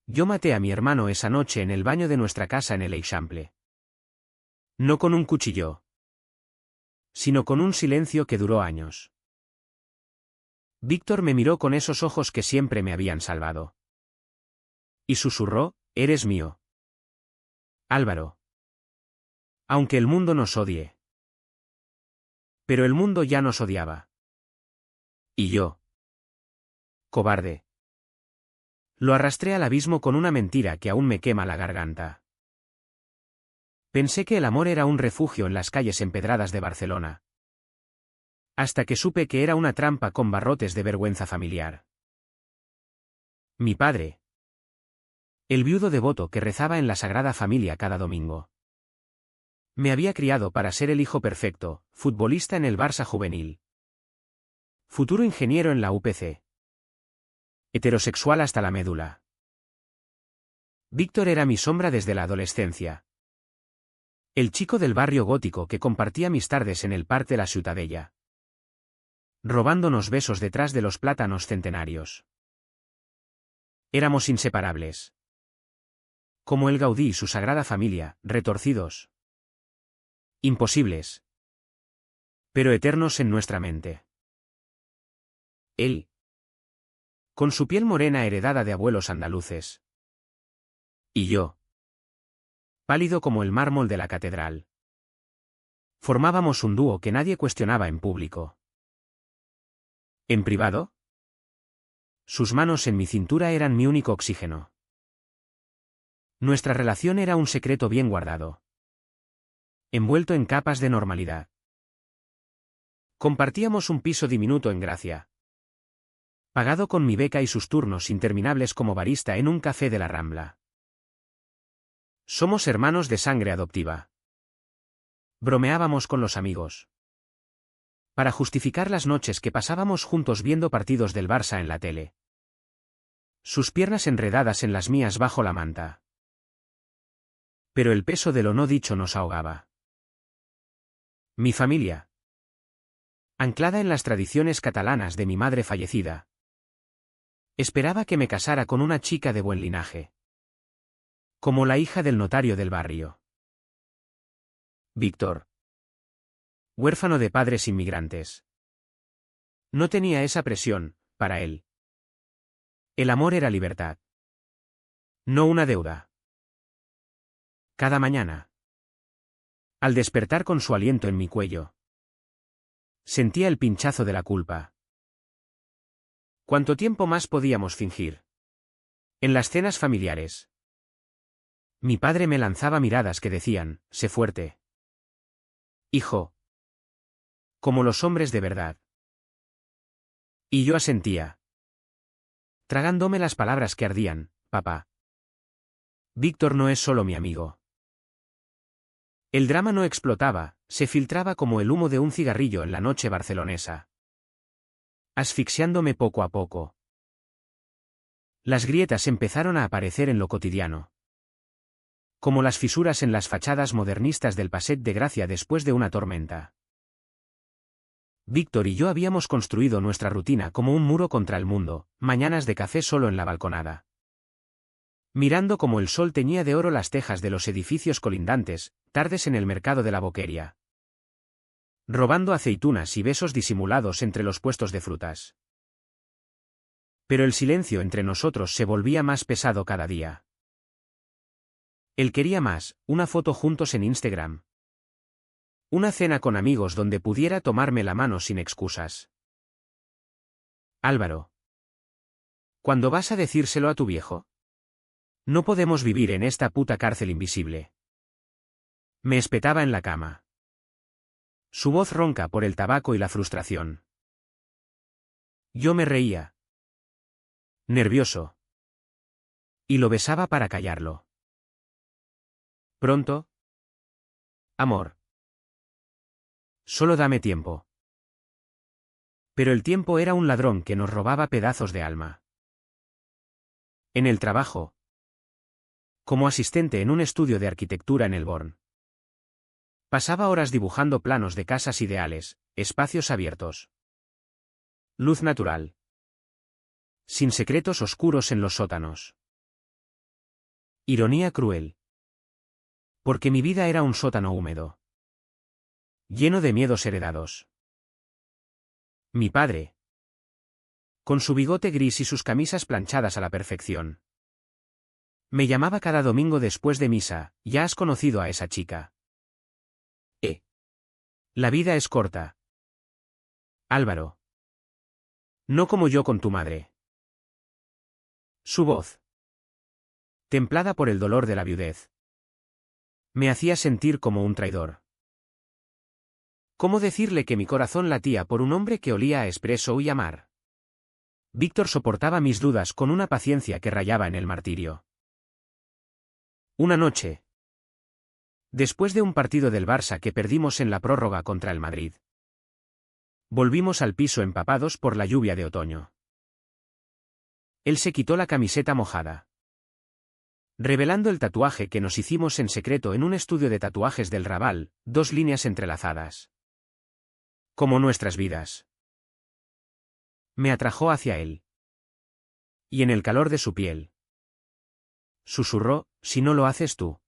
Yo maté a mi hermano esa noche en el baño de nuestra casa en el Eixample. No con un cuchillo, sino con un silencio que duró años. Víctor me miró con esos ojos que siempre me habían salvado. Y susurró, eres mío. Álvaro. Aunque el mundo nos odie. Pero el mundo ya nos odiaba. Y yo. Cobarde. Lo arrastré al abismo con una mentira que aún me quema la garganta. Pensé que el amor era un refugio en las calles empedradas de Barcelona. Hasta que supe que era una trampa con barrotes de vergüenza familiar. Mi padre. El viudo devoto que rezaba en la Sagrada Familia cada domingo. Me había criado para ser el hijo perfecto, futbolista en el Barça juvenil. Futuro ingeniero en la UPC. Heterosexual hasta la médula. Víctor era mi sombra desde la adolescencia. El chico del barrio gótico que compartía mis tardes en el Parc de la Ciutadella. Robándonos besos detrás de los plátanos centenarios. Éramos inseparables. Como el Gaudí y su Sagrada Familia, retorcidos. Imposibles. Pero eternos en nuestra mente. Él. Con su piel morena heredada de abuelos andaluces. Y yo. Pálido como el mármol de la catedral. Formábamos un dúo que nadie cuestionaba en público. ¿En privado? Sus manos en mi cintura eran mi único oxígeno. Nuestra relación era un secreto bien guardado. Envuelto en capas de normalidad. Compartíamos un piso diminuto en Gracia. Pagado con mi beca y sus turnos interminables como barista en un café de la Rambla. Somos hermanos de sangre adoptiva. Bromeábamos con los amigos. Para justificar las noches que pasábamos juntos viendo partidos del Barça en la tele. Sus piernas enredadas en las mías bajo la manta. Pero el peso de lo no dicho nos ahogaba. Mi familia. Anclada en las tradiciones catalanas de mi madre fallecida. Esperaba que me casara con una chica de buen linaje. Como la hija del notario del barrio. Víctor. Huérfano de padres inmigrantes. No tenía esa presión, para él. El amor era libertad. No una deuda. Cada mañana. Al despertar con su aliento en mi cuello. Sentía el pinchazo de la culpa. ¿Cuánto tiempo más podíamos fingir? En las cenas familiares. Mi padre me lanzaba miradas que decían, sé fuerte. Hijo. Como los hombres de verdad. Y yo asentía. Tragándome las palabras que ardían, papá. Víctor no es solo mi amigo. El drama no explotaba, se filtraba como el humo de un cigarrillo en la noche barcelonesa. Asfixiándome poco a poco. Las grietas empezaron a aparecer en lo cotidiano. Como las fisuras en las fachadas modernistas del Passeig de Gracia después de una tormenta. Víctor y yo habíamos construido nuestra rutina como un muro contra el mundo, mañanas de café solo en la balconada. Mirando como el sol teñía de oro las tejas de los edificios colindantes, tardes en el mercado de la Boqueria. Robando aceitunas y besos disimulados entre los puestos de frutas. Pero el silencio entre nosotros se volvía más pesado cada día. Él quería más, una foto juntos en Instagram. Una cena con amigos donde pudiera tomarme la mano sin excusas. Álvaro. ¿Cuándo vas a decírselo a tu viejo? No podemos vivir en esta puta cárcel invisible. Me espetaba en la cama. Su voz ronca por el tabaco y la frustración. Yo me reía. Nervioso. Y lo besaba para callarlo. Pronto. Amor. Solo dame tiempo. Pero el tiempo era un ladrón que nos robaba pedazos de alma. En el trabajo. Como asistente en un estudio de arquitectura en El Born. Pasaba horas dibujando planos de casas ideales, espacios abiertos. Luz natural. Sin secretos oscuros en los sótanos. Ironía cruel. Porque mi vida era un sótano húmedo. Lleno de miedos heredados. Mi padre. Con su bigote gris y sus camisas planchadas a la perfección. Me llamaba cada domingo después de misa: ¿ya has conocido a esa chica? La vida es corta. Álvaro. No como yo con tu madre. Su voz, templada por el dolor de la viudez, me hacía sentir como un traidor. ¿Cómo decirle que mi corazón latía por un hombre que olía a espresso y a mar? Víctor soportaba mis dudas con una paciencia que rayaba en el martirio. Una noche, después de un partido del Barça que perdimos en la prórroga contra el Madrid, volvimos al piso empapados por la lluvia de otoño. Él se quitó la camiseta mojada, revelando el tatuaje que nos hicimos en secreto en un estudio de tatuajes del Raval, 2 líneas entrelazadas. Como nuestras vidas. Me atrajo hacia él. Y en el calor de su piel, susurró: si no lo haces tú,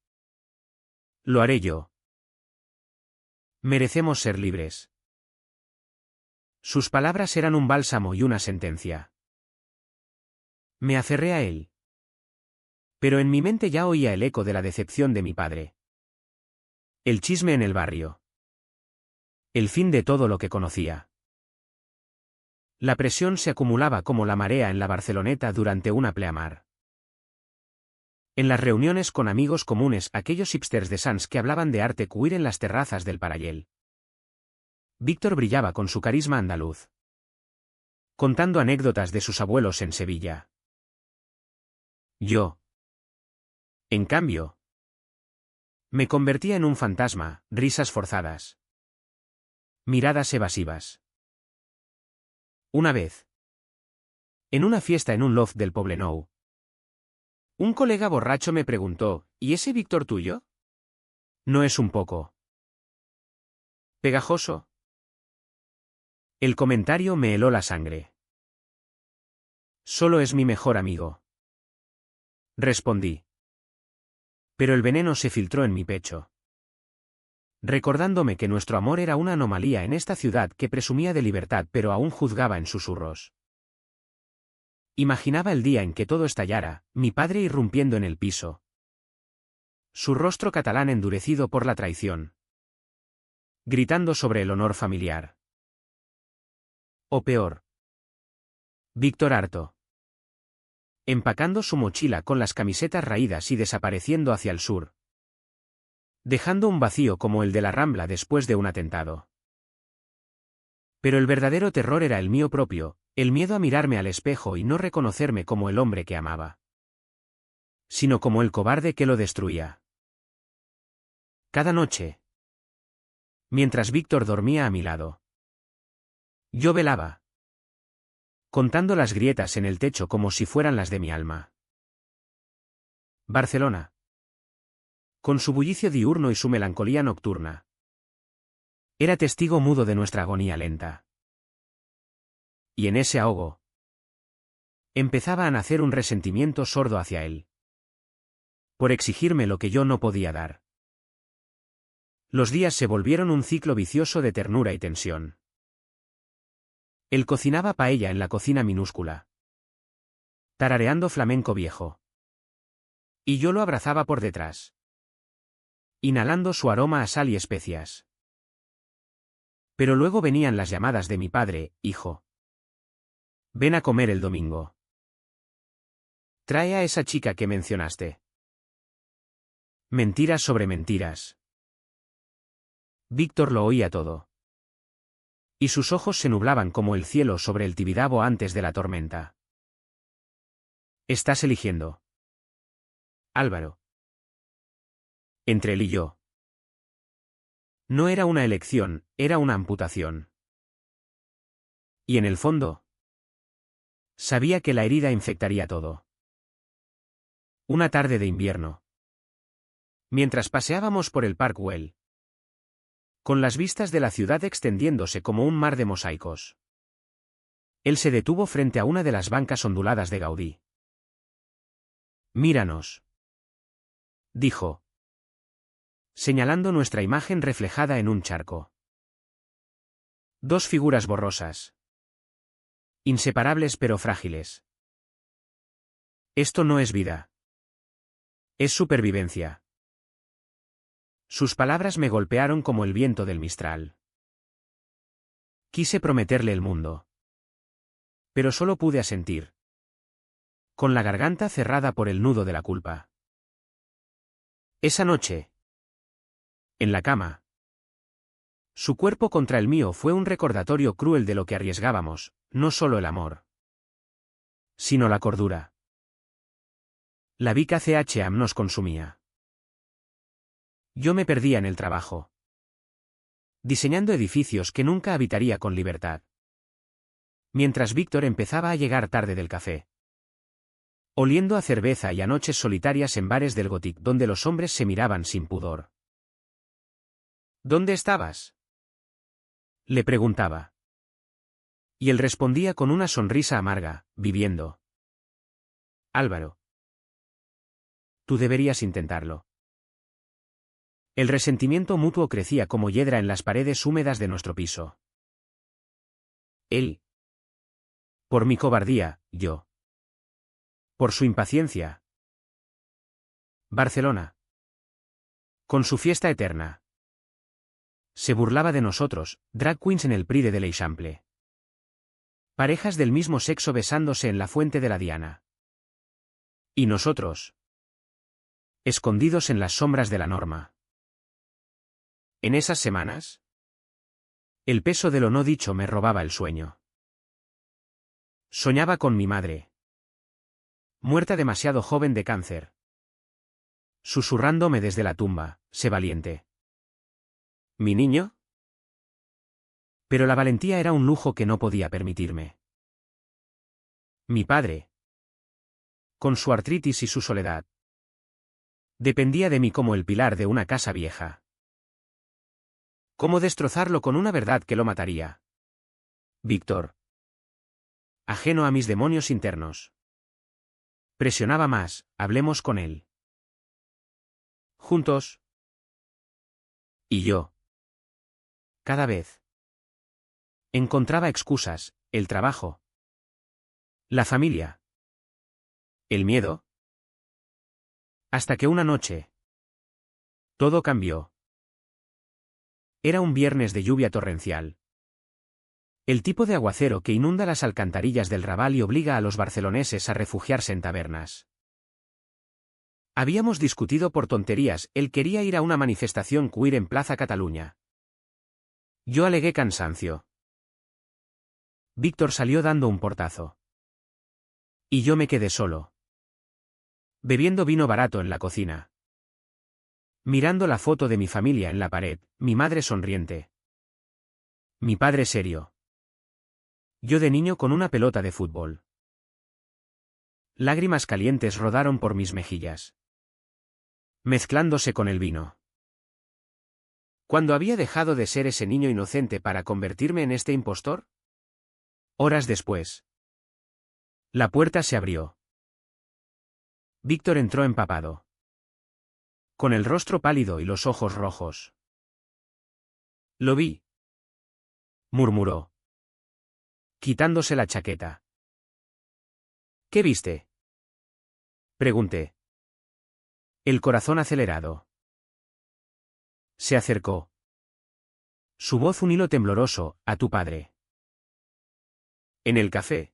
lo haré yo. Merecemos ser libres. Sus palabras eran un bálsamo y una sentencia. Me aferré a él. Pero en mi mente ya oía el eco de la decepción de mi padre. El chisme en el barrio. El fin de todo lo que conocía. La presión se acumulaba como la marea en la Barceloneta durante una pleamar. En las reuniones con amigos comunes, aquellos hipsters de Sants que hablaban de arte queer en las terrazas del Parallel. Víctor brillaba con su carisma andaluz, contando anécdotas de sus abuelos en Sevilla. Yo, en cambio, me convertía en un fantasma: risas forzadas, miradas evasivas. Una vez, en una fiesta en un loft del Poblenou, un colega borracho me preguntó: ¿y ese Víctor tuyo? ¿No es un poco pegajoso? El comentario me heló la sangre. Solo es mi mejor amigo, respondí. Pero el veneno se filtró en mi pecho, recordándome que nuestro amor era una anomalía en esta ciudad que presumía de libertad pero aún juzgaba en susurros. Imaginaba el día en que todo estallara, mi padre irrumpiendo en el piso, su rostro catalán endurecido por la traición, gritando sobre el honor familiar. O peor, Víctor harto, empacando su mochila con las camisetas raídas y desapareciendo hacia el sur, dejando un vacío como el de la Rambla después de un atentado. Pero el verdadero terror era el mío propio, el miedo a mirarme al espejo y no reconocerme como el hombre que amaba, sino como el cobarde que lo destruía. Cada noche, mientras Víctor dormía a mi lado, yo velaba, contando las grietas en el techo como si fueran las de mi alma. Barcelona, con su bullicio diurno y su melancolía nocturna, era testigo mudo de nuestra agonía lenta. Y en ese ahogo, empezaba a nacer un resentimiento sordo hacia él, por exigirme lo que yo no podía dar. Los días se volvieron un ciclo vicioso de ternura y tensión. Él cocinaba paella en la cocina minúscula, tarareando flamenco viejo. Y yo lo abrazaba por detrás, inhalando su aroma a sal y especias. Pero luego venían las llamadas de mi padre: hijo, ven a comer el domingo. Trae a esa chica que mencionaste. Mentiras sobre mentiras. Víctor lo oía todo. Y sus ojos se nublaban como el cielo sobre el Tibidabo antes de la tormenta. Estás eligiendo, Álvaro, entre él y yo. No era una elección, era una amputación. Y en el fondo, sabía que la herida infectaría todo. Una tarde de invierno, mientras paseábamos por el Park Güell, con las vistas de la ciudad extendiéndose como un mar de mosaicos, él se detuvo frente a una de las bancas onduladas de Gaudí. Míranos, dijo, señalando nuestra imagen reflejada en un charco. Dos figuras borrosas. Inseparables pero frágiles. Esto no es vida. Es supervivencia. Sus palabras me golpearon como el viento del Mistral. Quise prometerle el mundo. Pero solo pude asentir. Con la garganta cerrada por el nudo de la culpa. Esa noche. En la cama. Su cuerpo contra el mío fue un recordatorio cruel de lo que arriesgábamos, no solo el amor, sino la cordura. La Vica CHAM nos consumía. Yo me perdía en el trabajo. Diseñando edificios que nunca habitaría con libertad. Mientras Víctor empezaba a llegar tarde del café. Oliendo a cerveza y a noches solitarias en bares del Gothic donde los hombres se miraban sin pudor. ¿Dónde estabas?, le preguntaba. Y él respondía con una sonrisa amarga, viviendo. Álvaro. Tú deberías intentarlo. El resentimiento mutuo crecía como hiedra en las paredes húmedas de nuestro piso. Él. Por mi cobardía, yo. Por su impaciencia. Barcelona. Con su fiesta eterna. Se burlaba de nosotros, drag queens en el Prix de l'Eixample. Parejas del mismo sexo besándose en la fuente de la Diana. Y nosotros. Escondidos en las sombras de la norma. En esas semanas. El peso de lo no dicho me robaba el sueño. Soñaba con mi madre. Muerta demasiado joven de cáncer. Susurrándome desde la tumba, sé valiente. ¿Mi niño? Pero la valentía era un lujo que no podía permitirme. Mi padre. Con su artritis y su soledad. Dependía de mí como el pilar de una casa vieja. ¿Cómo destrozarlo con una verdad que lo mataría? Víctor. Ajeno a mis demonios internos. Presionaba más, hablemos con él. Juntos. Y yo. Cada vez. Encontraba excusas, el trabajo. La familia. El miedo. Hasta que una noche. Todo cambió. Era un viernes de lluvia torrencial. El tipo de aguacero que inunda las alcantarillas del Raval y obliga a los barceloneses a refugiarse en tabernas. Habíamos discutido por tonterías, él quería ir a una manifestación queer en Plaza Cataluña. Yo alegué cansancio. Víctor salió dando un portazo. Y yo me quedé solo. Bebiendo vino barato en la cocina. Mirando la foto de mi familia en la pared, mi madre sonriente. Mi padre serio. Yo de niño con una pelota de fútbol. Lágrimas calientes rodaron por mis mejillas. Mezclándose con el vino. ¿Cuándo había dejado de ser ese niño inocente para convertirme en este impostor? Horas después. La puerta se abrió. Víctor entró empapado. Con el rostro pálido y los ojos rojos. Lo vi. Murmuró. Quitándose la chaqueta. ¿Qué viste? Pregunté. El corazón acelerado. Se acercó. Su voz un hilo tembloroso, a tu padre. ¿En el café?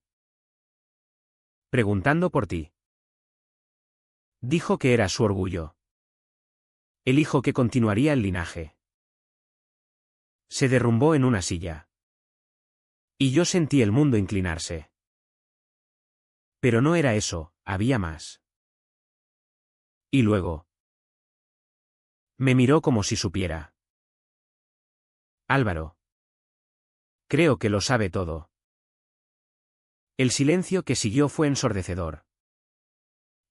Preguntando por ti. Dijo que era su orgullo. El hijo que continuaría el linaje. Se derrumbó en una silla. Y yo sentí el mundo inclinarse. Pero no era eso, había más. Y luego. Me miró como si supiera. Álvaro. Creo que lo sabe todo. El silencio que siguió fue ensordecedor.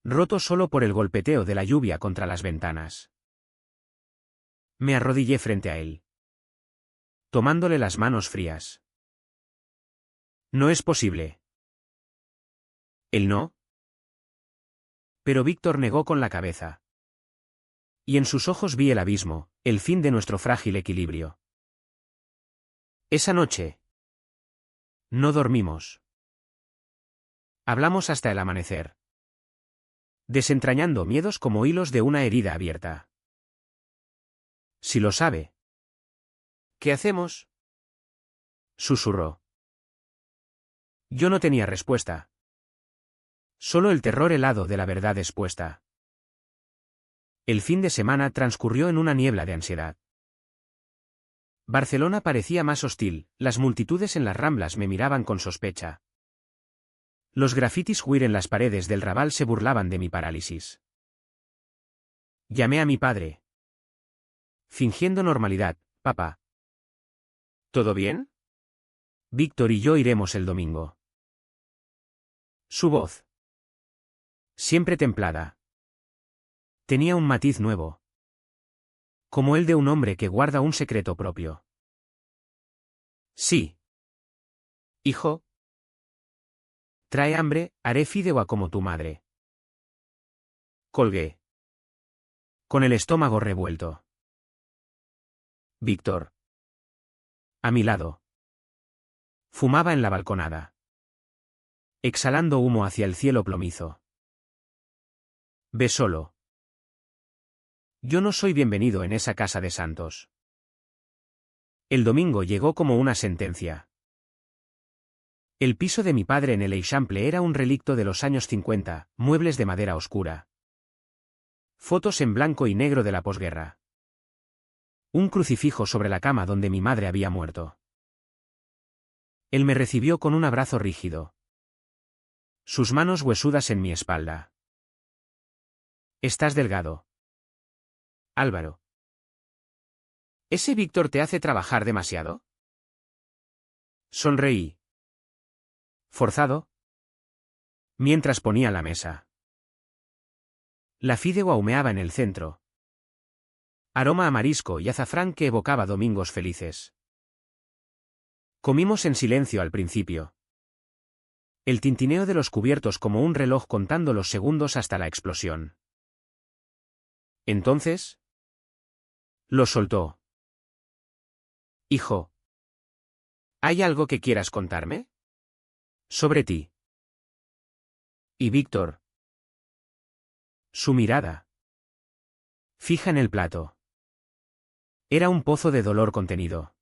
Roto solo por el golpeteo de la lluvia contra las ventanas. Me arrodillé frente a él. Tomándole las manos frías. No es posible. ¿El no? Pero Víctor negó con la cabeza. Y en sus ojos vi el abismo, el fin de nuestro frágil equilibrio. Esa noche. No dormimos. Hablamos hasta el amanecer. Desentrañando miedos como hilos de una herida abierta. Si lo sabe. ¿Qué hacemos? Susurró. Yo no tenía respuesta. Solo el terror helado de la verdad expuesta. El fin de semana transcurrió en una niebla de ansiedad. Barcelona parecía más hostil, las multitudes en las Ramblas me miraban con sospecha. Los grafitis huir en las paredes del Raval se burlaban de mi parálisis. Llamé a mi padre. Fingiendo normalidad, papá. ¿Todo bien? Víctor y yo iremos el domingo. Su voz. Siempre templada. Tenía un matiz nuevo. Como el de un hombre que guarda un secreto propio. Sí. Hijo. Trae hambre, haré fideuá como tu madre. Colgué. Con el estómago revuelto. Víctor. A mi lado. Fumaba en la balconada. Exhalando humo hacia el cielo plomizo. Ve solo. Yo no soy bienvenido en esa casa de santos. El domingo llegó como una sentencia. El piso de mi padre en el Eixample era un relicto de los años 50, muebles de madera oscura. Fotos en blanco y negro de la posguerra. Un crucifijo sobre la cama donde mi madre había muerto. Él me recibió con un abrazo rígido. Sus manos huesudas en mi espalda. Estás delgado. Álvaro. ¿Ese Víctor te hace trabajar demasiado? Sonreí. ¿Forzado? Mientras ponía la mesa. La fideuá humeaba en el centro. Aroma a marisco y azafrán que evocaba domingos felices. Comimos en silencio al principio. El tintineo de los cubiertos como un reloj contando los segundos hasta la explosión. Entonces. Lo soltó. Hijo. ¿Hay algo que quieras contarme? Sobre ti. Y Víctor. Su mirada. Fija en el plato. Era un pozo de dolor contenido.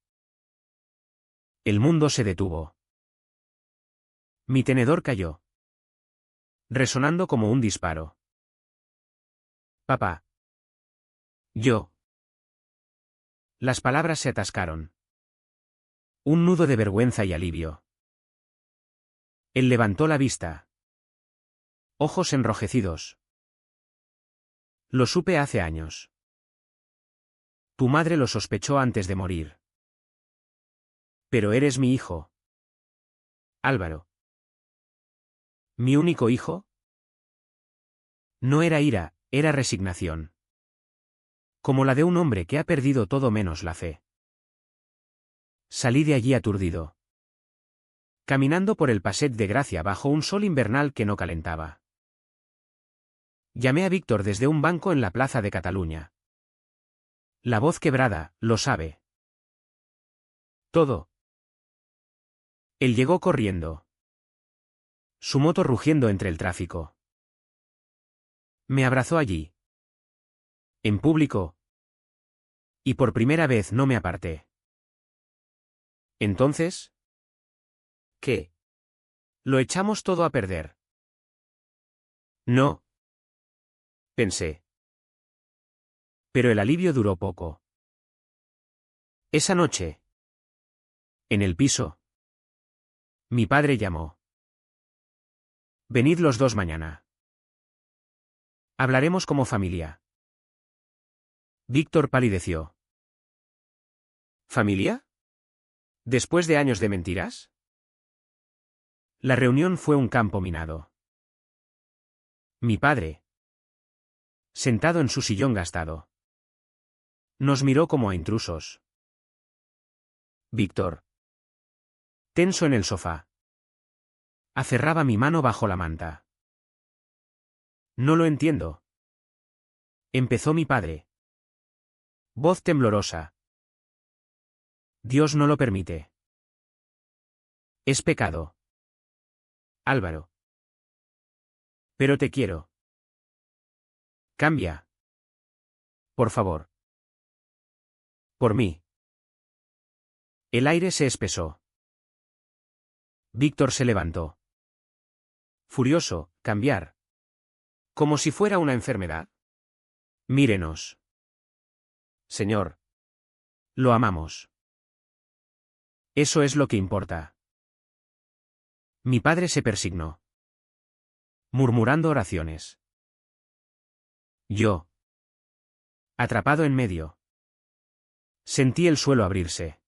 El mundo se detuvo. Mi tenedor cayó. Resonando como un disparo. Papá. Yo. Las palabras se atascaron. Un nudo de vergüenza y alivio. Él levantó la vista. Ojos enrojecidos. Lo supe hace años. Tu madre lo sospechó antes de morir. Pero eres mi hijo. Álvaro. ¿Mi único hijo? No era ira, era resignación. Como la de un hombre que ha perdido todo menos la fe. Salí de allí aturdido. Caminando por el Passeig de Gracia bajo un sol invernal que no calentaba. Llamé a Víctor desde un banco en la plaza de Cataluña. La voz quebrada, lo sabe. Todo. Él llegó corriendo. Su moto rugiendo entre el tráfico. Me abrazó allí. En público. Y por primera vez no me aparté. Entonces. ¿Qué? ¿Lo echamos todo a perder? No. Pensé. Pero el alivio duró poco. Esa noche. En el piso. Mi padre llamó. Venid los dos mañana. Hablaremos como familia. Víctor palideció. ¿Familia? ¿Después de años de mentiras? La reunión fue un campo minado. Mi padre. Sentado en su sillón gastado. Nos miró como a intrusos. Víctor. Tenso en el sofá. Aferraba mi mano bajo la manta. No lo entiendo. Empezó mi padre. Voz temblorosa. Dios no lo permite. Es pecado. Álvaro. Pero te quiero. Cambia. Por favor. Por mí. El aire se espesó. Víctor se levantó. Furioso, cambiar. Como si fuera una enfermedad. Mírenos. Señor. Lo amamos. Eso es lo que importa. Mi padre se persignó. Murmurando oraciones. Yo. Atrapado en medio. Sentí el suelo abrirse.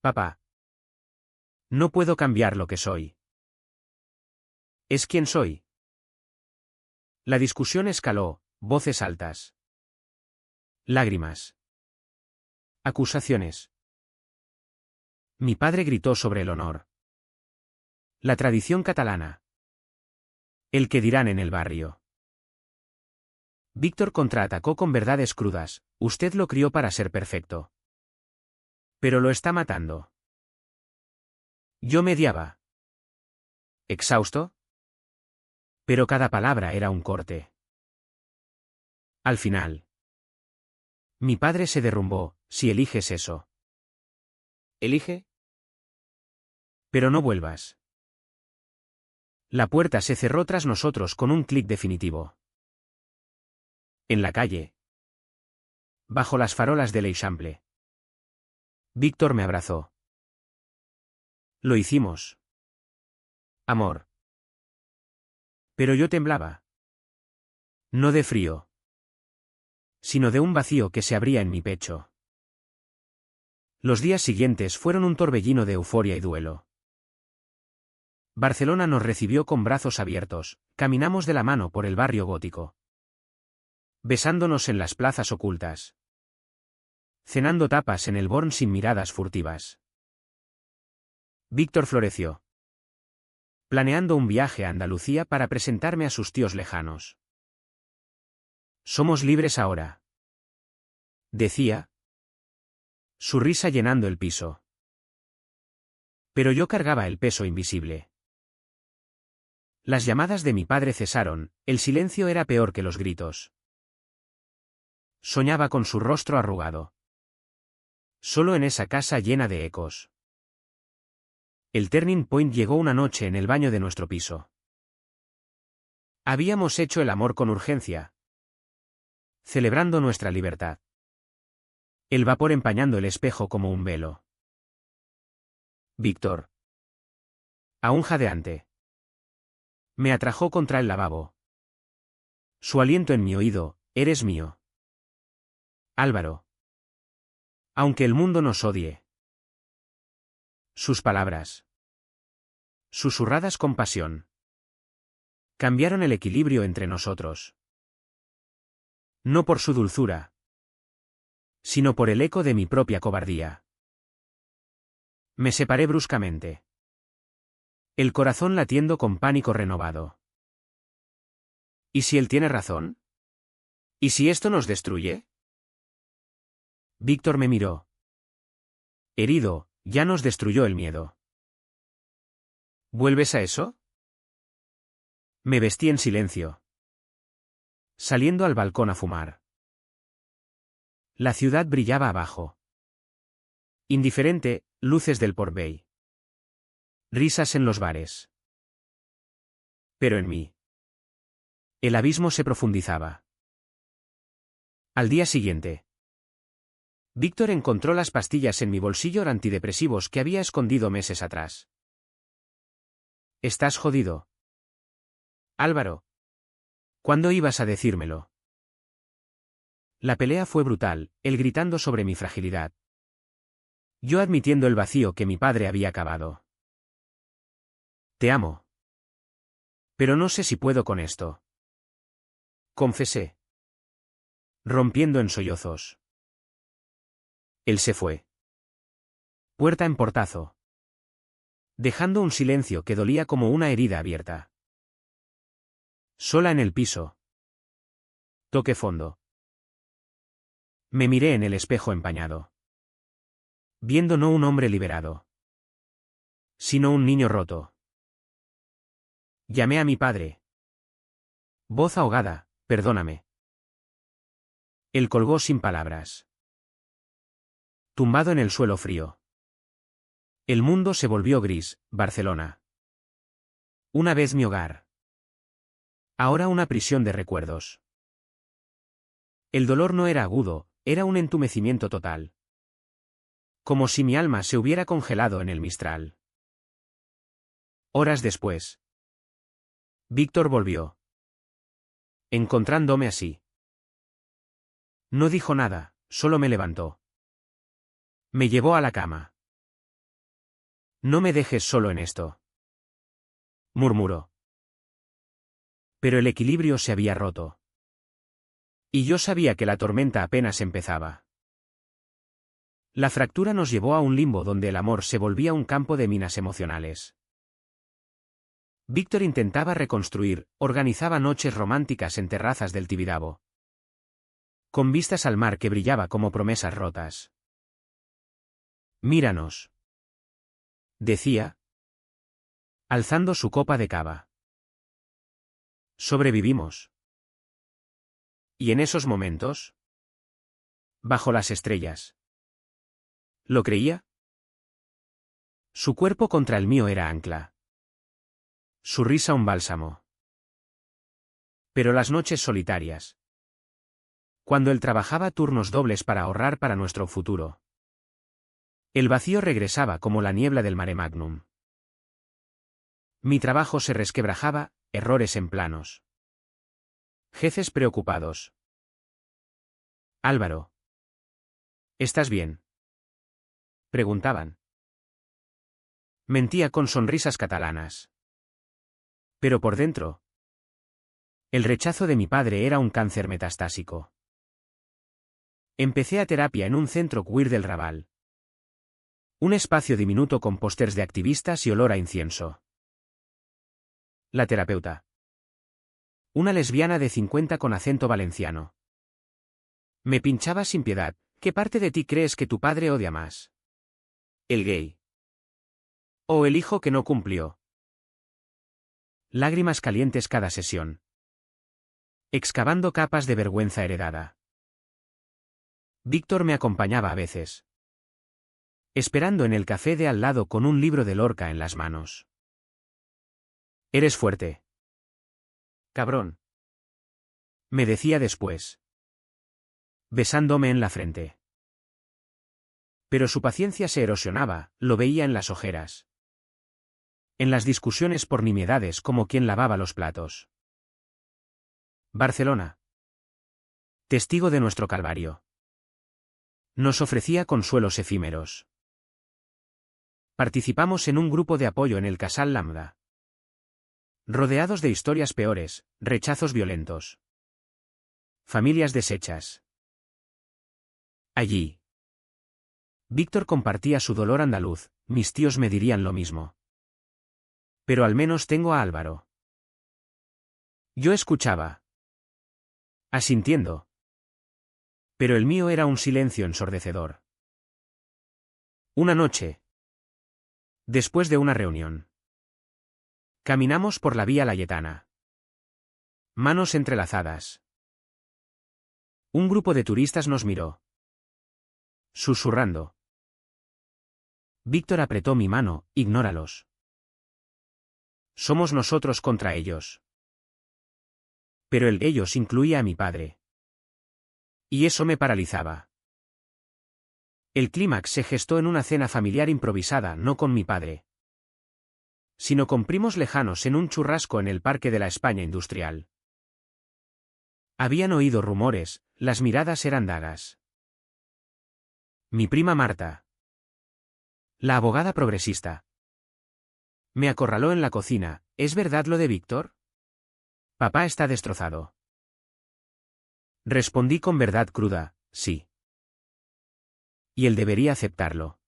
Papá. No puedo cambiar lo que soy. Es quien soy. La discusión escaló, voces altas. Lágrimas. Acusaciones. Mi padre gritó sobre el honor. La tradición catalana. El que dirán en el barrio. Víctor contraatacó con verdades crudas, usted lo crió para ser perfecto. Pero lo está matando. Yo mediaba. ¿Exhausto? Pero cada palabra era un corte. Al final. Mi padre se derrumbó, si eliges eso. ¿Elige? Pero no vuelvas. La puerta se cerró tras nosotros con un clic definitivo. En la calle. Bajo las farolas del Eixample. Víctor me abrazó. Lo hicimos. Amor. Pero yo temblaba. No de frío. Sino de un vacío que se abría en mi pecho. Los días siguientes fueron un torbellino de euforia y duelo. Barcelona nos recibió con brazos abiertos, caminamos de la mano por el barrio gótico. Besándonos en las plazas ocultas. Cenando tapas en el Born sin miradas furtivas. Víctor floreció. Planeando un viaje a Andalucía para presentarme a sus tíos lejanos. Somos libres ahora. Decía. Su risa llenando el piso. Pero yo cargaba el peso invisible. Las llamadas de mi padre cesaron, el silencio era peor que los gritos. Soñaba con su rostro arrugado. Solo en esa casa llena de ecos. El turning point llegó una noche en el baño de nuestro piso. Habíamos hecho el amor con urgencia. Celebrando nuestra libertad. El vapor empañando el espejo como un velo. Víctor. Aún jadeante. Me atrajo contra el lavabo. Su aliento en mi oído, eres mío. Álvaro. Aunque el mundo nos odie. Sus palabras. Susurradas con pasión. Cambiaron el equilibrio entre nosotros. No por su dulzura. Sino por el eco de mi propia cobardía. Me separé bruscamente. El corazón latiendo con pánico renovado. ¿Y si él tiene razón? ¿Y si esto nos destruye? Víctor me miró. Herido, ya nos destruyó el miedo. ¿Vuelves a eso? Me vestí en silencio. Saliendo al balcón a fumar. La ciudad brillaba abajo. Indiferente, luces del Port Bay. Risas en los bares. Pero en mí. El abismo se profundizaba. Al día siguiente. Víctor encontró las pastillas en mi bolsillo antidepresivos que había escondido meses atrás. ¿Estás jodido? Álvaro. ¿Cuándo ibas a decírmelo? La pelea fue brutal, él gritando sobre mi fragilidad. Yo admitiendo el vacío que mi padre había cavado. Te amo. Pero no sé si puedo con esto. Confesé. Rompiendo en sollozos. Él se fue. Puerta en portazo. Dejando un silencio que dolía como una herida abierta. Sola en el piso. Toqué fondo. Me miré en el espejo empañado. Viendo no un hombre liberado, sino un niño roto. Llamé a mi padre. Voz ahogada, perdóname. Él colgó sin palabras. Tumbado en el suelo frío. El mundo se volvió gris, Barcelona. Una vez mi hogar. Ahora una prisión de recuerdos. El dolor no era agudo, era un entumecimiento total. Como si mi alma se hubiera congelado en el Mistral. Horas después. Víctor volvió. Encontrándome así. No dijo nada, solo me levantó. Me llevó a la cama. No me dejes solo en esto, murmuró. Pero el equilibrio se había roto. Y yo sabía que la tormenta apenas empezaba. La fractura nos llevó a un limbo donde el amor se volvía un campo de minas emocionales. Víctor intentaba reconstruir, organizaba noches románticas en terrazas del Tibidabo, con vistas al mar que brillaba como promesas rotas. Míranos, decía, alzando su copa de cava. Sobrevivimos. Y en esos momentos, bajo las estrellas, ¿lo creía? Su cuerpo contra el mío era ancla. Su risa un bálsamo. Pero las noches solitarias, cuando él trabajaba turnos dobles para ahorrar para nuestro futuro, el vacío regresaba como la niebla del mare magnum. Mi trabajo se resquebrajaba, errores en planos. Jefes preocupados. Álvaro. ¿Estás bien?, preguntaban. Mentía con sonrisas catalanas. Pero por dentro, el rechazo de mi padre era un cáncer metastásico. Empecé a terapia en un centro queer del Raval. Un espacio diminuto con pósters de activistas y olor a incienso. La terapeuta. Una lesbiana de 50 con acento valenciano. Me pinchaba sin piedad. ¿Qué parte de ti crees que tu padre odia más? ¿El gay? ¿O el hijo que no cumplió? Lágrimas calientes cada sesión. Excavando capas de vergüenza heredada. Víctor me acompañaba a veces. Esperando en el café de al lado con un libro de Lorca en las manos. Eres fuerte. Cabrón. Me decía después. Besándome en la frente. Pero su paciencia se erosionaba, lo veía en las ojeras. En las discusiones por nimiedades como quien lavaba los platos. Barcelona. Testigo de nuestro calvario. Nos ofrecía consuelos efímeros. Participamos en un grupo de apoyo en el Casal Lambda. Rodeados de historias peores, rechazos violentos. Familias deshechas. Allí. Víctor compartía su dolor andaluz, mis tíos me dirían lo mismo. Pero al menos tengo a Álvaro. Yo escuchaba. Asintiendo. Pero el mío era un silencio ensordecedor. Una noche. Después de una reunión. Caminamos por la vía Layetana. Manos entrelazadas. Un grupo de turistas nos miró. Susurrando. Víctor apretó mi mano, ignóralos. Somos nosotros contra ellos. Pero el ellos incluía a mi padre. Y eso me paralizaba. El clímax se gestó en una cena familiar improvisada, no con mi padre, sino con primos lejanos en un churrasco en el Parque de la España Industrial. Habían oído rumores, las miradas eran dagas. Mi prima Marta, la abogada progresista, me acorraló en la cocina. ¿Es verdad lo de Víctor? Papá está destrozado. Respondí con verdad cruda, sí. Y él debería aceptarlo.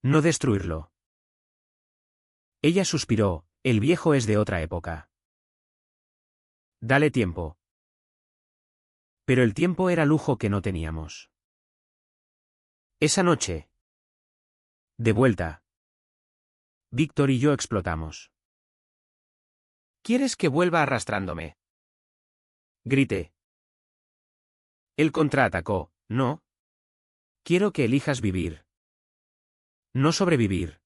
No destruirlo. Ella suspiró, el viejo es de otra época. Dale tiempo. Pero el tiempo era lujo que no teníamos. Esa noche. De vuelta. Víctor y yo explotamos. ¿Quieres que vuelva arrastrándome? Grité. Él contraatacó, no. Quiero que elijas vivir. No sobrevivir.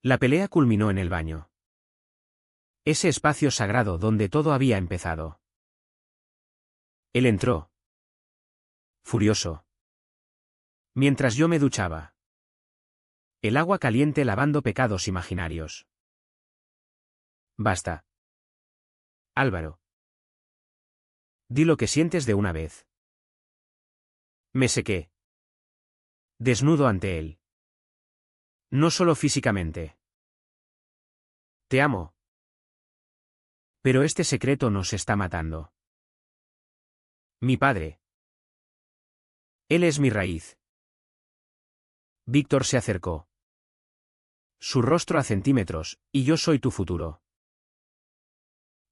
La pelea culminó en el baño. Ese espacio sagrado donde todo había empezado. Él entró. Furioso. Mientras yo me duchaba. El agua caliente lavando pecados imaginarios. Basta. Álvaro. Di lo que sientes de una vez. Me sequé. Desnudo ante él. No solo físicamente. Te amo. Pero este secreto nos está matando. Mi padre. Él es mi raíz. Víctor se acercó. Su rostro a centímetros, y yo soy tu futuro.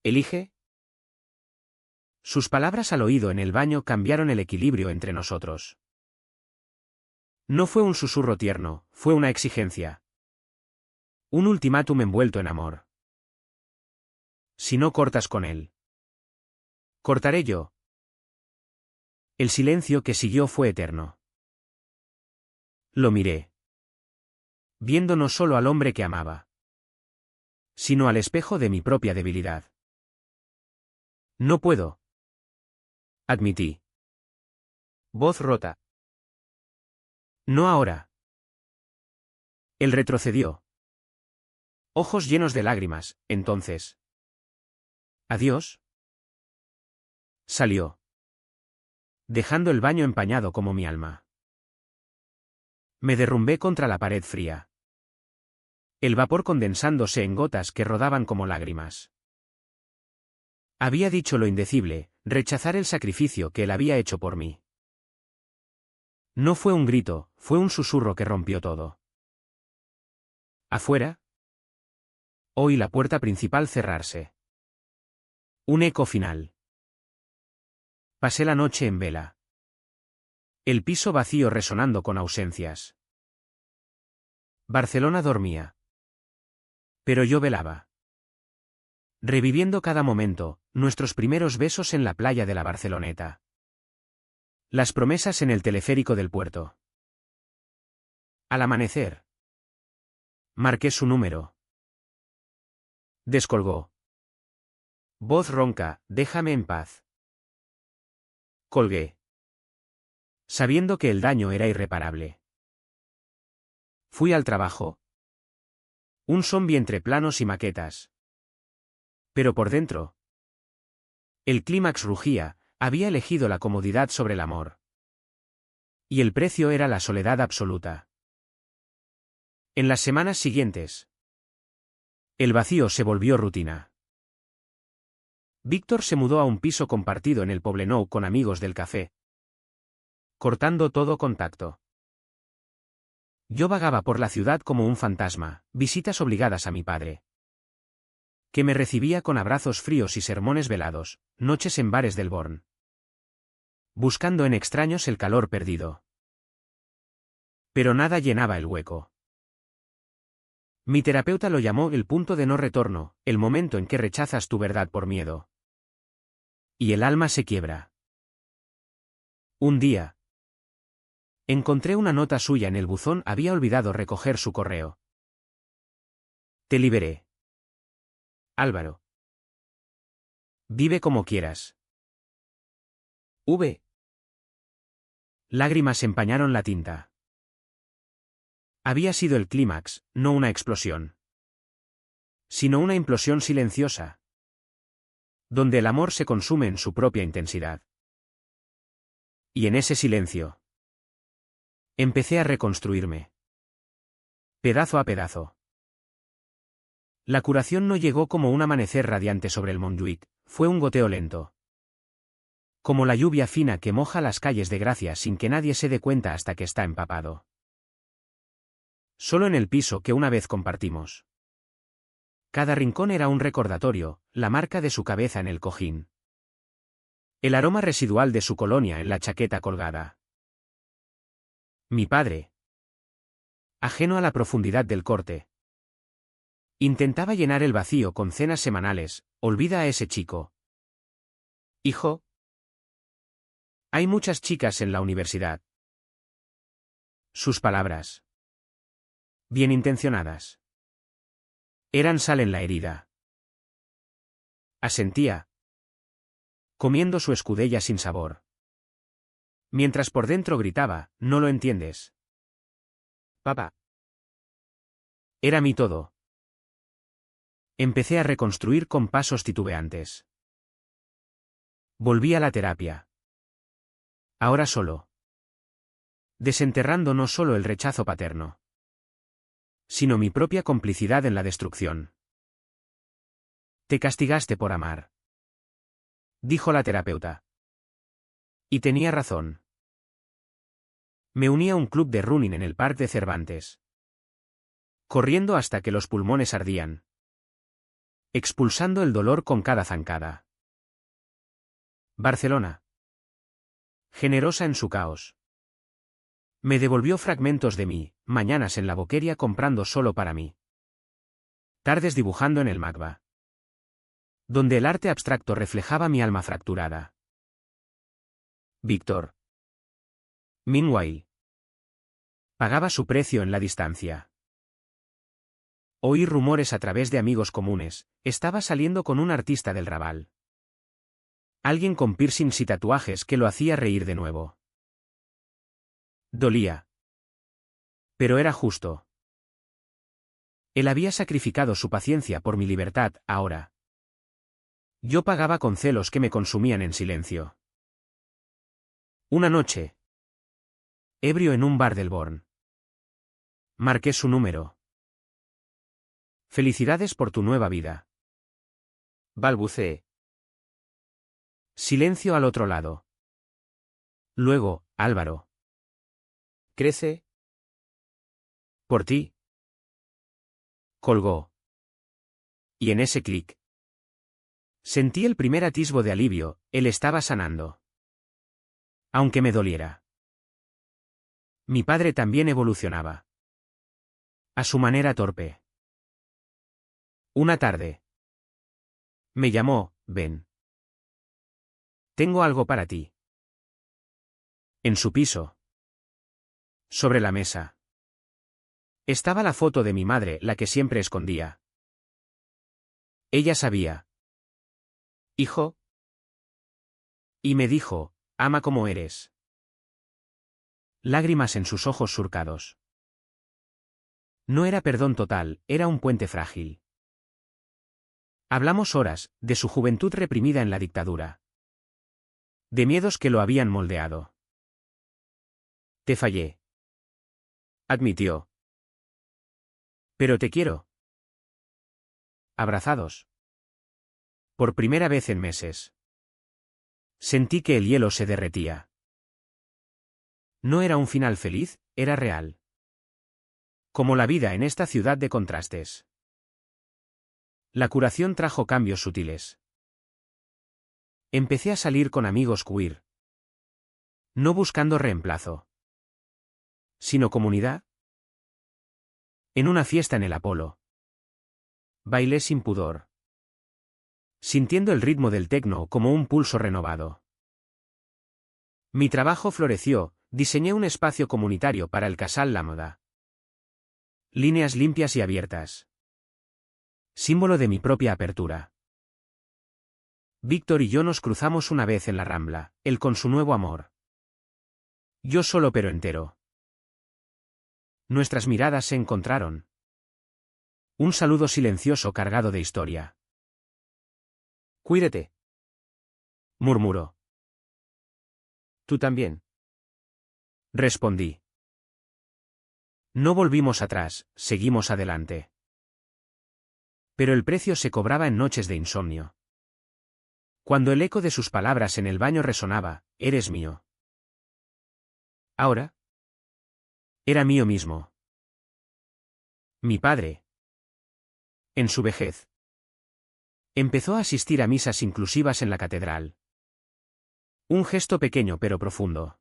¿Elige? Sus palabras al oído en el baño cambiaron el equilibrio entre nosotros. No fue un susurro tierno, fue una exigencia. Un ultimátum envuelto en amor. Si no cortas con él. Cortaré yo. El silencio que siguió fue eterno. Lo miré. Viendo no solo al hombre que amaba, sino al espejo de mi propia debilidad. No puedo. Admití. Voz rota. No ahora. Él retrocedió. Ojos llenos de lágrimas, entonces. ¿Adiós? Salió. Dejando el baño empañado como mi alma. Me derrumbé contra la pared fría. El vapor condensándose en gotas que rodaban como lágrimas. Había dicho lo indecible, rechazar el sacrificio que él había hecho por mí. No fue un grito, fue un susurro que rompió todo. ¿Afuera? Oí la puerta principal cerrarse. Un eco final. Pasé la noche en vela. El piso vacío resonando con ausencias. Barcelona dormía. Pero yo velaba. Reviviendo cada momento, nuestros primeros besos en la playa de la Barceloneta. Las promesas en el teleférico del puerto. Al amanecer. Marqué su número. Descolgó. Voz ronca, déjame en paz. Colgué. Sabiendo que el daño era irreparable. Fui al trabajo. Un zombi entre planos y maquetas. Pero por dentro. El clímax rugía, había elegido la comodidad sobre el amor. Y el precio era la soledad absoluta. En las semanas siguientes. El vacío se volvió rutina. Víctor se mudó a un piso compartido en el Poblenou con amigos del café. Cortando todo contacto. Yo vagaba por la ciudad como un fantasma, visitas obligadas a mi padre. Que me recibía con abrazos fríos y sermones velados, noches en bares del Born. Buscando en extraños el calor perdido. Pero nada llenaba el hueco. Mi terapeuta lo llamó el punto de no retorno, el momento en que rechazas tu verdad por miedo. Y el alma se quiebra. Un día. Encontré una nota suya en el buzón, había olvidado recoger su correo. Te liberé. Álvaro. Vive como quieras. V. Lágrimas empañaron la tinta. Había sido el clímax, no una explosión. Sino una implosión silenciosa. Donde el amor se consume en su propia intensidad. Y en ese silencio. Empecé a reconstruirme. Pedazo a pedazo. La curación no llegó como un amanecer radiante sobre el Montjuïc, fue un goteo lento. Como la lluvia fina que moja las calles de Gracia sin que nadie se dé cuenta hasta que está empapado. Solo en el piso que una vez compartimos. Cada rincón era un recordatorio, la marca de su cabeza en el cojín. El aroma residual de su colonia en la chaqueta colgada. Mi padre. Ajeno a la profundidad del corte. Intentaba llenar el vacío con cenas semanales. Olvida a ese chico. Hijo. Hay muchas chicas en la universidad. Sus palabras. Bien intencionadas. Eran sal en la herida. Asentía. Comiendo su escudella sin sabor. Mientras por dentro gritaba, no lo entiendes. Papá. Era mi todo. Empecé a reconstruir con pasos titubeantes. Volví a la terapia. Ahora solo. Desenterrando no solo el rechazo paterno, sino mi propia complicidad en la destrucción. Te castigaste por amar, dijo la terapeuta. Y tenía razón. Me uní a un club de running en el Parque de Cervantes. Corriendo hasta que los pulmones ardían. Expulsando el dolor con cada zancada. Barcelona. Generosa en su caos. Me devolvió fragmentos de mí, mañanas en la boqueria comprando solo para mí. Tardes dibujando en el Magba. Donde el arte abstracto reflejaba mi alma fracturada. Víctor. Meanwhile. Pagaba su precio en la distancia. Oí rumores a través de amigos comunes, estaba saliendo con un artista del Raval. Alguien con piercings y tatuajes que lo hacía reír de nuevo. Dolía. Pero era justo. Él había sacrificado su paciencia por mi libertad, ahora. Yo pagaba con celos que me consumían en silencio. Una noche. Ebrio en un bar del Born. Marqué su número. Felicidades por tu nueva vida. Balbuceé. Silencio al otro lado. Luego, Álvaro. ¿Crece? Por ti. Colgó. Y en ese clic. Sentí el primer atisbo de alivio, él estaba sanando. Aunque me doliera. Mi padre también evolucionaba. A su manera torpe. Una tarde. Me llamó, ven. Tengo algo para ti. En su piso. Sobre la mesa. Estaba la foto de mi madre, la que siempre escondía. Ella sabía. Hijo. Y me dijo, ama como eres. Lágrimas en sus ojos surcados. No era perdón total, era un puente frágil. Hablamos horas, de su juventud reprimida en la dictadura. De miedos que lo habían moldeado. Te fallé. Admitió. Pero te quiero. Abrazados. Por primera vez en meses. Sentí que el hielo se derretía. No era un final feliz, era real. Como la vida en esta ciudad de contrastes. La curación trajo cambios sutiles. Empecé a salir con amigos queer. No buscando reemplazo. Sino comunidad. En una fiesta en el Apolo. Bailé sin pudor. Sintiendo el ritmo del tecno como un pulso renovado. Mi trabajo floreció, diseñé un espacio comunitario para el Casal La Moda. Líneas limpias y abiertas. Símbolo de mi propia apertura. Víctor y yo nos cruzamos una vez en la Rambla, él con su nuevo amor. Yo solo pero entero. Nuestras miradas se encontraron. Un saludo silencioso cargado de historia. Cuídate. Murmuró. Tú también. Respondí. No volvimos atrás, seguimos adelante. Pero el precio se cobraba en noches de insomnio. Cuando el eco de sus palabras en el baño resonaba, eres mío. Ahora. Era mío mismo. Mi padre. En su vejez. Empezó a asistir a misas inclusivas en la catedral. Un gesto pequeño pero profundo.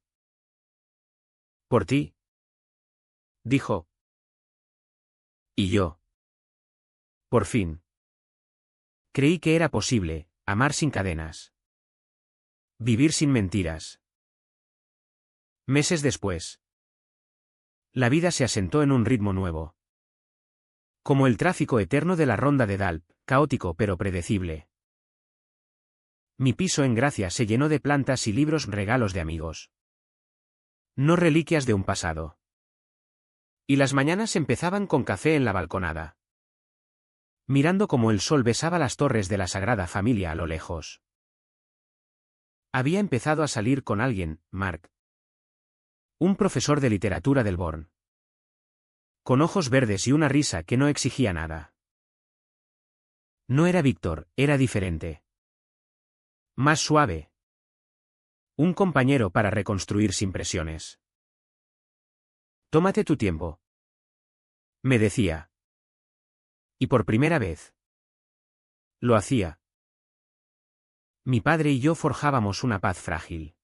Por ti, dijo. Y yo. Por fin. Creí que era posible, amar sin cadenas. Vivir sin mentiras. Meses después. La vida se asentó en un ritmo nuevo. Como el tráfico eterno de la ronda de Dalp, caótico pero predecible. Mi piso en Gracia se llenó de plantas y libros regalos de amigos. No reliquias de un pasado. Y las mañanas empezaban con café en la balconada. Mirando cómo el sol besaba las torres de la Sagrada Familia a lo lejos. Había empezado a salir con alguien, Mark. Un profesor de literatura del Born. Con ojos verdes y una risa que no exigía nada. No era Víctor, era diferente. Más suave. Un compañero para reconstruir sin presiones. Tómate tu tiempo. Me decía. Y por primera vez. Lo hacía. Mi padre y yo forjábamos una paz frágil.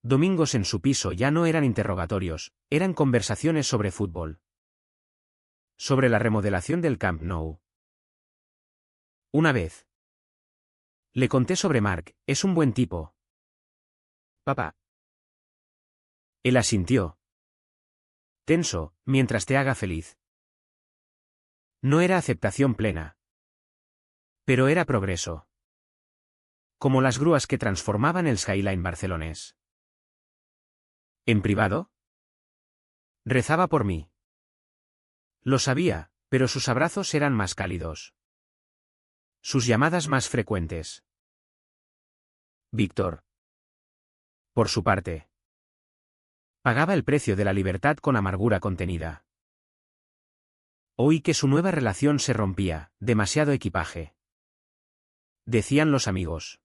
Domingos en su piso ya no eran interrogatorios, eran conversaciones sobre fútbol. Sobre la remodelación del Camp Nou. Una vez. Le conté sobre Mark, es un buen tipo. Papá. Él asintió. Tenso, mientras te haga feliz. No era aceptación plena. Pero era progreso. Como las grúas que transformaban el skyline barcelonés. ¿En privado? Rezaba por mí. Lo sabía, pero sus abrazos eran más cálidos. Sus llamadas más frecuentes. Víctor. Por su parte. Pagaba el precio de la libertad con amargura contenida. Oí que su nueva relación se rompía, demasiado equipaje. Decían los amigos.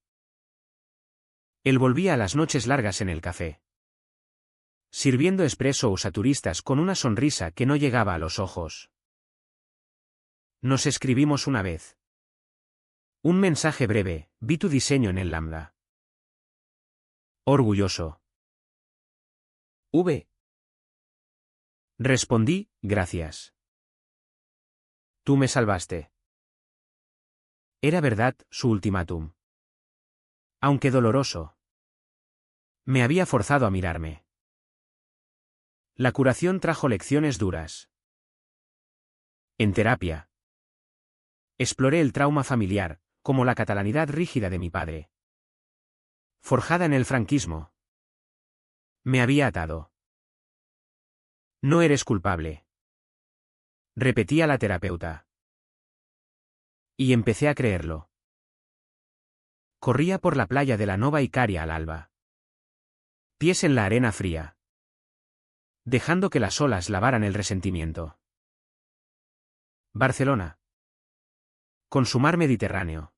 Él volvía a las noches largas en el café. Sirviendo expresos a turistas con una sonrisa que no llegaba a los ojos. Nos escribimos una vez. Un mensaje breve, vi tu diseño en el Lambda. Orgulloso. V. Respondí, gracias. Tú me salvaste. Era verdad, su ultimátum. Aunque doloroso. Me había forzado a mirarme. La curación trajo lecciones duras. En terapia. Exploré el trauma familiar, como la catalanidad rígida de mi padre. Forjada en el franquismo. Me había atado. No eres culpable. Repetía la terapeuta. Y empecé a creerlo. Corría por la playa de la Nova Icaria al alba. Pies en la arena fría. Dejando que las olas lavaran el resentimiento. Barcelona. Con su mar Mediterráneo.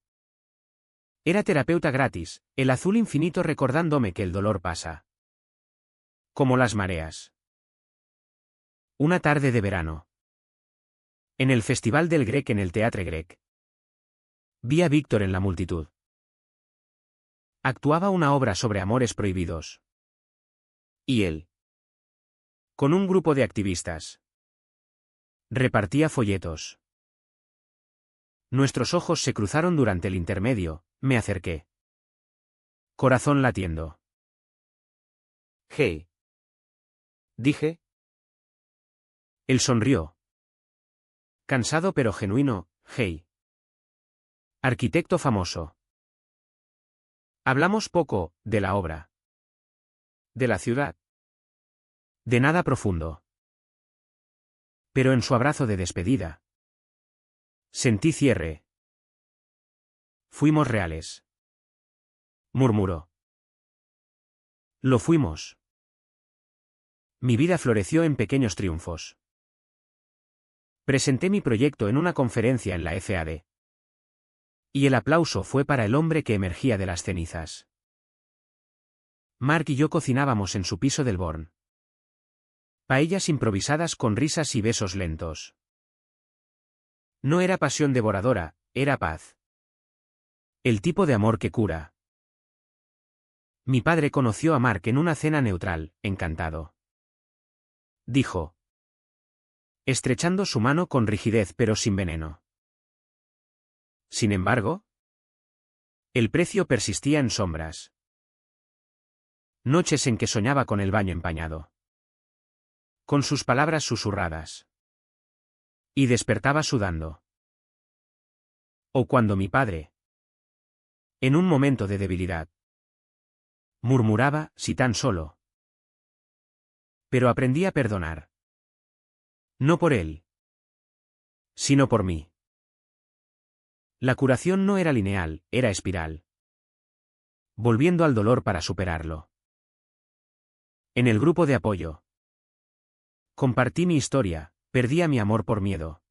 Era terapeuta gratis, el azul infinito recordándome que el dolor pasa. Como las mareas. Una tarde de verano. En el Festival del Grec en el Teatre Grec. Vi a Víctor en la multitud. Actuaba una obra sobre amores prohibidos. Y él. Con un grupo de activistas. Repartía folletos. Nuestros ojos se cruzaron durante el intermedio, me acerqué. Corazón latiendo. Hey. Dije. Él sonrió. Cansado pero genuino, hey. Arquitecto famoso. Hablamos poco, de la obra. De la ciudad. De nada profundo. Pero en su abrazo de despedida. Sentí cierre. Fuimos reales. Murmuró. Lo fuimos. Mi vida floreció en pequeños triunfos. Presenté mi proyecto en una conferencia en la FAD. Y el aplauso fue para el hombre que emergía de las cenizas. Mark y yo cocinábamos en su piso del Born. Paellas improvisadas con risas y besos lentos. No era pasión devoradora, era paz. El tipo de amor que cura. Mi padre conoció a Mark en una cena neutral, encantado. Dijo, estrechando su mano con rigidez pero sin veneno. Sin embargo, el precio persistía en sombras. Noches en que soñaba con el baño empañado. Con sus palabras susurradas. Y despertaba sudando. O cuando mi padre, en un momento de debilidad, murmuraba, si tan solo. Pero aprendí a perdonar. No por él, sino por mí. La curación no era lineal, era espiral. Volviendo al dolor para superarlo. En el grupo de apoyo. Compartí mi historia, perdí a mi amor por miedo.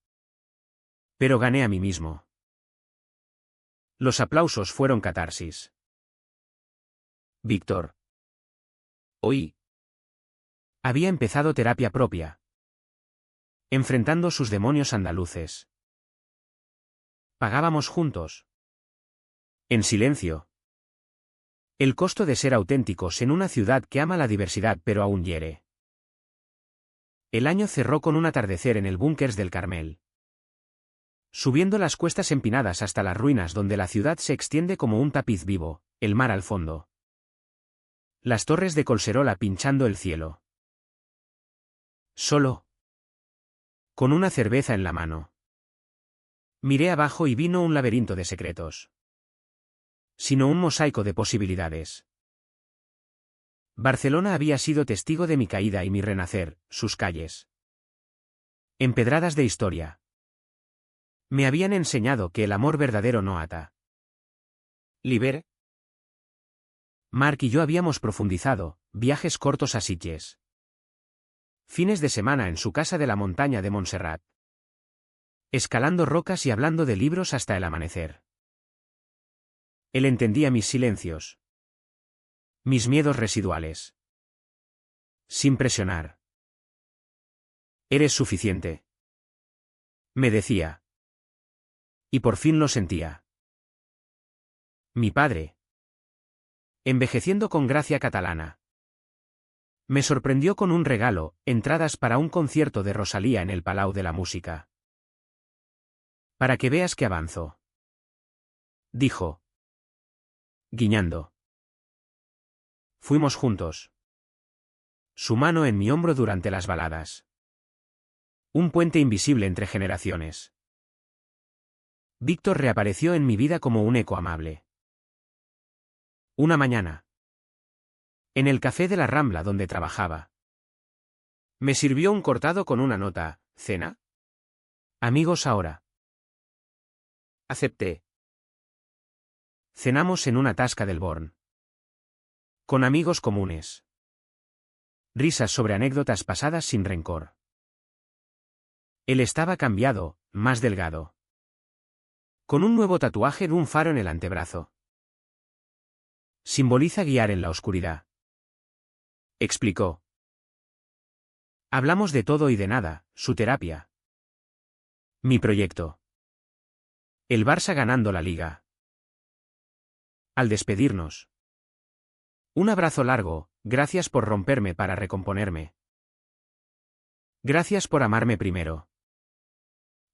Pero gané a mí mismo. Los aplausos fueron catarsis. Víctor. Hoy. Había empezado terapia propia. Enfrentando sus demonios andaluces. Pagábamos juntos. En silencio. El costo de ser auténticos en una ciudad que ama la diversidad pero aún hiere. El año cerró con un atardecer en el Búnkers del Carmel. Subiendo las cuestas empinadas hasta las ruinas donde la ciudad se extiende como un tapiz vivo, el mar al fondo. Las torres de Colserola pinchando el cielo. Solo. Con una cerveza en la mano. Miré abajo y vino un laberinto de secretos. Sino un mosaico de posibilidades. Barcelona había sido testigo de mi caída y mi renacer, sus calles. Empedradas de historia. Me habían enseñado que el amor verdadero no ata. Liber. Mark y yo habíamos profundizado, viajes cortos a Sitges. Fines de semana en su casa de la montaña de Montserrat. Escalando rocas y hablando de libros hasta el amanecer. Él entendía mis silencios. Mis miedos residuales. Sin presionar. Eres suficiente. Me decía. Y por fin lo sentía. Mi padre. Envejeciendo con gracia catalana. Me sorprendió con un regalo, entradas para un concierto de Rosalía en el Palau de la Música. Para que veas que avanzo. Dijo. Guiñando. Fuimos juntos. Su mano en mi hombro durante las baladas. Un puente invisible entre generaciones. Víctor reapareció en mi vida como un eco amable. Una mañana. En el café de la Rambla donde trabajaba. Me sirvió un cortado con una nota, ¿cena? Amigos ahora. Acepté. Cenamos en una tasca del Born. Con amigos comunes. Risas sobre anécdotas pasadas sin rencor. Él estaba cambiado, más delgado. Con un nuevo tatuaje de un faro en el antebrazo. Simboliza guiar en la oscuridad. Explicó. Hablamos de todo y de nada, su terapia. Mi proyecto. El Barça ganando la liga. Al despedirnos. Un abrazo largo, gracias por romperme para recomponerme. Gracias por amarme primero.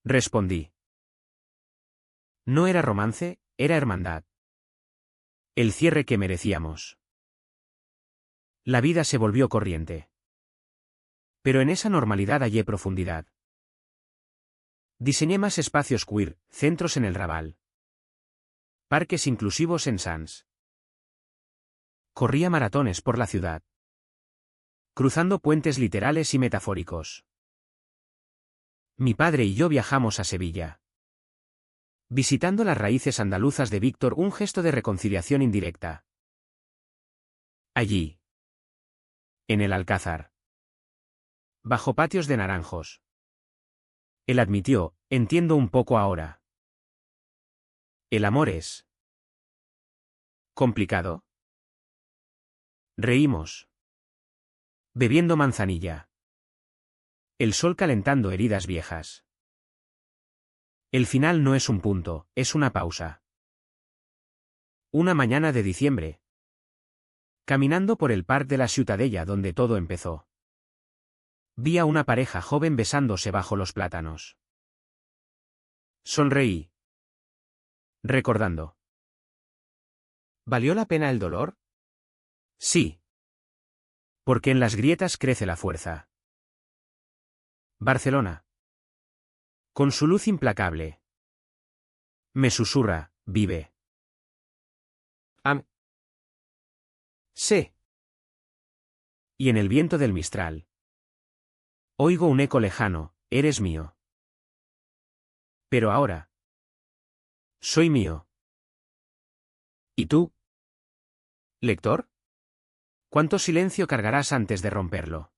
Respondí. No era romance, era hermandad. El cierre que merecíamos. La vida se volvió corriente. Pero en esa normalidad hallé profundidad. Diseñé más espacios queer, centros en el Raval. Parques inclusivos en Sants. Corría maratones por la ciudad. Cruzando puentes literales y metafóricos. Mi padre y yo viajamos a Sevilla. Visitando las raíces andaluzas de Víctor, un gesto de reconciliación indirecta. Allí. En el Alcázar. Bajo patios de naranjos. Él admitió, entiendo un poco ahora. El amor es complicado. Reímos. Bebiendo manzanilla. El sol calentando heridas viejas. El final no es un punto, es una pausa. Una mañana de diciembre. Caminando por el parc de la Ciutadella donde todo empezó. Vi a una pareja joven besándose bajo los plátanos. Sonreí. Recordando. ¿Valió la pena el dolor? Sí. Porque en las grietas crece la fuerza. Barcelona. Con su luz implacable. Me susurra, vive. Sé. Y en el viento del Mistral. Oigo un eco lejano, eres mío. Pero ahora. Soy mío. ¿Y tú? Lector. ¿Cuánto silencio cargarás antes de romperlo?